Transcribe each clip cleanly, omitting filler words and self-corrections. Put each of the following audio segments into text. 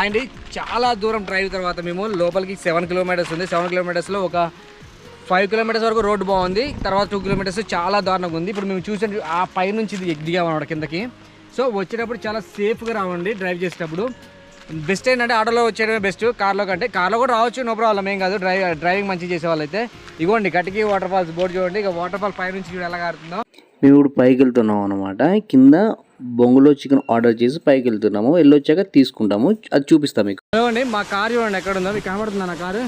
Point చాలా దూరం drive తర్వాత మేము లోపలికి 7 కిలోమీటర్స్ ఉంది. 7 కిలోమీటర్స్లో ఒక 5 కిలోమీటర్స్ వరకు రోడ్డు బాగుంది. తర్వాత 2 కిలోమీటర్స్ చాలా దారుణంగా ఉంది. ఇప్పుడు మేము చూసే ఆ పై నుంచి ఇది దిగామన్నమాట కిందకి. సో వచ్చేటప్పుడు చాలా సేఫ్గా రావండి డ్రైవ్ చేసేటప్పుడు. బెస్ట్ ఏంటంటే ఆటోలో వచ్చేయడమే బెస్ట్, కార్లో కంటే. కార్లో కూడా రావచ్చు, నో ప్రాబ్లం, ఏం కాదు. డ్రైవింగ్ మంచిగా చేసే వాళ్ళైతే. ఇగోండి కటికి వాటర్ ఫాల్స్ బోర్డు చూడండి. ఇక వాటర్ ఫాల్ పై నుంచి చూడ ఎలా కారుతుందో. మేము ఇప్పుడు పైకి వెళ్తున్నాం అనమాట. కింద బొంగులో చికెన్ ఆర్డర్ చేసి పైకి వెళ్తున్నాము. వెళ్ళొచ్చాక తీసుకుంటాము, అది చూపిస్తాం మీకు. చూడండి మా కారు చూడండి ఎక్కడ ఉందో, మీకు కనబడుతుందా నా కారు?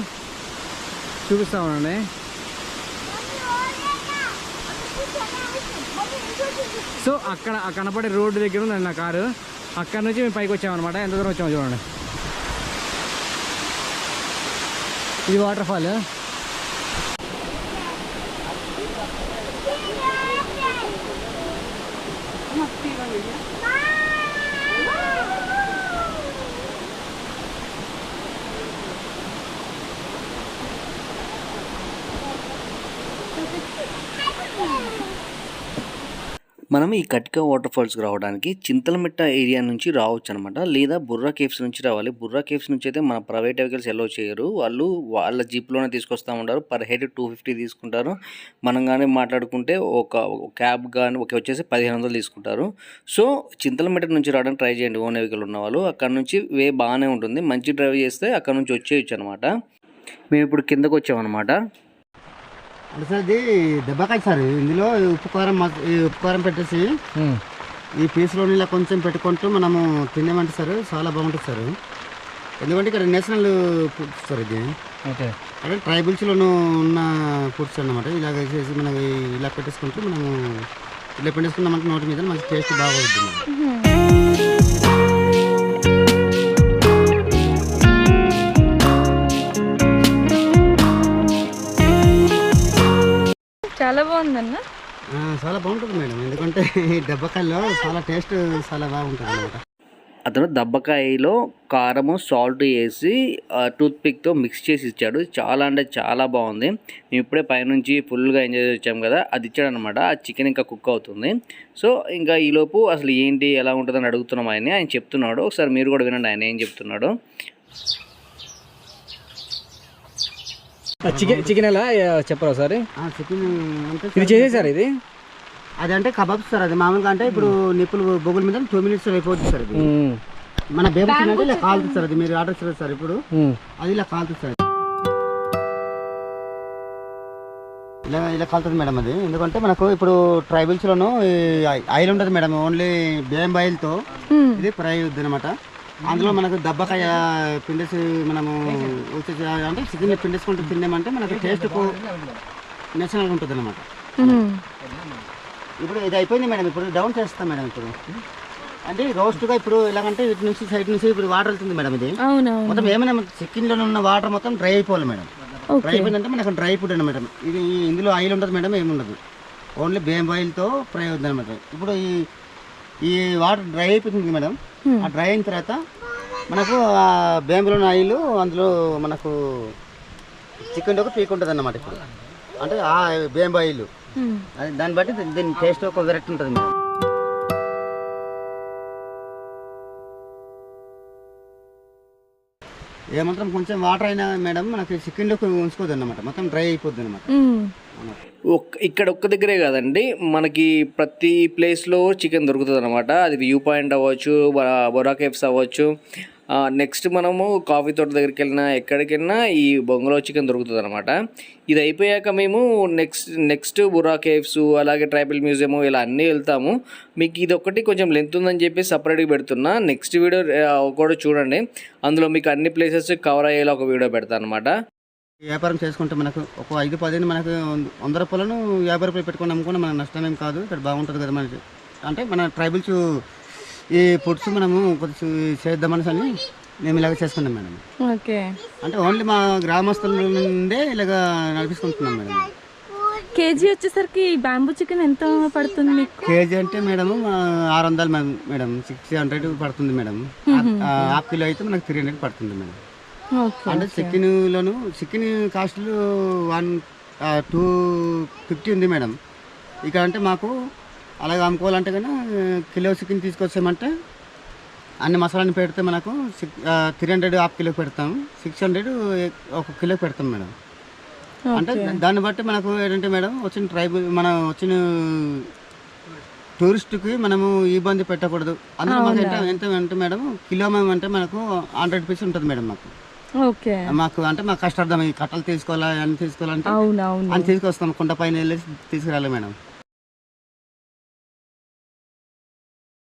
చూపిస్తామండి. సో అక్కడ కనపడే రోడ్డు దగ్గర ఉందండి నా కారు. అక్కడ నుంచి మేము పైకి వచ్చామన్నమాట. ఎంత దూరం వచ్చామో చూడండి. ఇది వాటర్ ఫాల్. మనం ఈ కటిక వాటర్ ఫాల్స్కి రావడానికి చింతలమిట్ట ఏరియా నుంచి రావచ్చు అనమాట, లేదా బుర్రా కేవ్స్ నుంచి రావాలి. బుర్రా కేవ్స్ నుంచి అయితే మన ప్రైవేట్ వెహికల్స్ ఎల్లో చేయరు, వాళ్ళు వాళ్ళ జీప్లోనే తీసుకొస్తూ ఉంటారు. పర్ హెడ్ 250 తీసుకుంటారు. మనం కానీ మాట్లాడుకుంటే ఒక క్యాబ్ కానీ వచ్చేసి 1500 తీసుకుంటారు. సో చింతలమిట్ట నుంచి రావడానికి ట్రై చేయండి ఓన్ వెహికల్ ఉన్న వాళ్ళు. అక్కడ నుంచి వే బాగానే ఉంటుంది, మంచి డ్రైవ్ చేస్తే అక్కడ నుంచి వచ్చేయచ్చు అనమాట. మేము ఇప్పుడు కిందకు వచ్చామన్నమాట. అంటే సార్ ఇది దెబ్బకాయ సార్. ఇందులో ఉప్పు కారం పెట్టేసి ఈ పీస్లో ఇలా కొంచెం పెట్టుకుంటూ మనము తినేమంటే సార్ చాలా బాగుంటుంది సార్. ఎందుకంటే ఇక్కడ నేషనల్ ఫుడ్స్ సార్ ఇది. ఓకే, అంటే ట్రైబల్స్లోనూ ఉన్న ఫుడ్స్ అన్నమాట. ఇలాగ చేసి మనం ఇలా పెట్టేసుకుంటూ మనము ఇలా పెట్టేసుకున్నామంటే నోటి మీద మంచి టేస్ట్ బాగా అవుతుంది. చాలా బాగుందన్న. చాలా బాగుంటుంది మేడం, ఎందుకంటే ఈ దెబ్బకాయలో చాలా టేస్ట్ చాలా బాగుంటుంది అనమాట. అతను దబ్బకాయలో కారము సాల్ట్ వేసి టూత్ పిక్తో మిక్స్ చేసి ఇచ్చాడు. చాలా అంటే చాలా బాగుంది. మేము ఇప్పుడే పైనుంచి ఫుల్గా ఎంజాయ్ చేసాం కదా, అది ఇచ్చాడనమాట. ఆ చికెన్ ఇంకా కుక్ అవుతుంది. సో ఇంకా ఈలోపు అసలు ఏంటి ఎలా ఉంటుందని అడుగుతున్నాం ఆయన చెప్తున్నాడు. ఒకసారి మీరు కూడా వినండి ఆయన ఏం చెప్తున్నాడు. చికెన్ ఎలా చెప్పరా ఒకసారి? చికెన్ అంటే ఇది చేసేసారు ఇది. అది అంటే కబాబ్స్ సార్. అది మామూలుగా అంటే ఇప్పుడు నిప్పులు బొగ్గుల మీద 2 minutes అయిపోతుంది సార్. అది మన బేబీ అంటే ఇలా కాలుతుంది సార్. అది మీరు ఆర్డర్ చేస్తారు సార్. ఇప్పుడు అది ఇలా కాలుతుంది సార్. ఇలా కాలుతుంది మేడం అది. ఎందుకంటే మనకు ఇప్పుడు ట్రైబల్స్లోనూ ఆయిల్ ఉంటుంది మేడం, ఓన్లీ బియ్యం ఆయిల్తో ఇది ఫ్రై అవుతుంది అనమాట. అందులో మనకు దబ్బకాయ పిండేసి మనము వచ్చేసి అంటే చికెన్ పిండేసుకుంటూ తిన్నామంటే మనకు టేస్ట్ నేచురల్గా ఉంటుంది అనమాట. ఇప్పుడు ఇది అయిపోయింది మేడం. ఇప్పుడు డౌన్ చేస్తాం మేడం. ఇప్పుడు అంటే రోస్ట్గా ఇప్పుడు ఎలాగంటే ఇటు నుంచి సైడ్ నుంచి ఇప్పుడు వాటర్ వెళ్తుంది మేడం. ఇది మొత్తం ఏమైనా చికెన్లో ఉన్న వాటర్ మొత్తం డ్రై అయిపోవాలి మేడం. డ్రై అయిపోయిందంటే మనకు డ్రై ఫుడ్ అనమాట. ఇది ఇందులో ఆయిల్ ఉంటుంది మేడం, ఏముండదు, ఓన్లీ బియ్యం ఆయిల్తో ఫ్రై అవుతుంది అనమాట. ఇప్పుడు ఈ వాటర్ డ్రై అయిపోతుంది మేడం. ఆ డ్రై అయిన తర్వాత మనకు ఆ బియ్యంలోని ఆయిల్ అందులో మనకు చికెన్ ఒక పీక్ ఉంటుంది అన్నమాట. ఇప్పుడు అంటే ఆ బియ్యం ఆయిల్ అది దాన్ని బట్టి దీని టేస్ట్ ఒక వెరైటీ ఉంటుంది మేడం. ఏమాత్రం కొంచెం వాటర్ అయినా మేడం మనకి చికెన్లోకి ఉంచుకోదు అన్నమాట, మొత్తం డ్రై అయిపోద్ది అన్నమాట. ఇక్కడ ఒక్క దగ్గరే కాదండి, మనకి ప్రతి ప్లేస్లో చికెన్ దొరుకుతుంది అనమాట. అది వ్యూ పాయింట్ అవ్వచ్చు, బొర్రా కేవ్స్ అవ్వచ్చు, నెక్స్ట్ మనము కాఫీ తోట దగ్గరికి వెళ్ళినా ఎక్కడికి వెళ్ళినా ఈ బొంగులో చికెన్ దొరుకుతుంది అనమాట. ఇది అయిపోయాక మేము నెక్స్ట్ బుర్రా కేవ్స్, అలాగే ట్రైబల్ మ్యూజియం, ఇలా అన్నీ వెళ్తాము. మీకు ఇది ఒకటి కొంచెం లెంత్ ఉందని చెప్పి సపరేట్గా పెడుతున్నా. నెక్స్ట్ వీడియో కూడా చూడండి, అందులో మీకు అన్ని ప్లేసెస్ కవర్ అయ్యేలా ఒక వీడియో పెడతాను అనమాట. వ్యాపారం చేసుకుంటే మనకు ఒక 5-10 మనకు 100 రూపాయలను 50 రూపాయలు పెట్టుకుని అమ్ముకున్నా మనకు నష్టం ఏం కాదు. ఇక్కడ బాగుంటుంది కదా మనకి. అంటే మన ట్రైబల్స్ ఈ ఫుడ్స్ మనము కొంచెం చేద్దామని అని మేము ఇలాగ చేసుకున్నాం మేడం. ఓకే, అంటే ఓన్లీ మా గ్రామస్తుల నుండే ఇలాగ నడిపించుకుంటున్నాం మేడం. కేజీ వచ్చేసరికి బ్యాంబూ చికెన్ ఎంత పడుతుంది మీకు? కేజీ అంటే మేడం 600 మేడం, 600 పడుతుంది మేడం. హాఫ్ కిలో అయితే మనకు 300 పడుతుంది మేడం. అంటే చికెన్ కాస్ట్లు 250 ఉంది మేడం. ఇక అంటే మాకు అలాగే అమ్ముకోవాలంటే కన్నా కిలో చికెన్ తీసుకొచ్చామంటే అన్ని మసాలాని పెడితే మనకు 300 హాఫ్ కిలో పెడతాం, 600 ఒక కిలో పెడతాం మేడం. అంటే దాన్ని బట్టి మనకు ఏంటంటే మేడం వచ్చిన ట్రైబల్ మనం వచ్చిన టూరిస్ట్కి మనము ఇబ్బంది పెట్టకూడదు. అందులో మాకు ఎంత అంటే మేడం కిలో అంటే మనకు 100 రూపీస్ ఉంటుంది మేడం మాకు. ఓకే, మాకు అంటే మాకు కష్టార్థం ఈ కట్టలు తీసుకోవాలా అని తీసుకోవాలంటే అవునవును అని తీసుకొస్తాం, కుండ పైన వెళ్ళి తీసుకురాలి మేడం.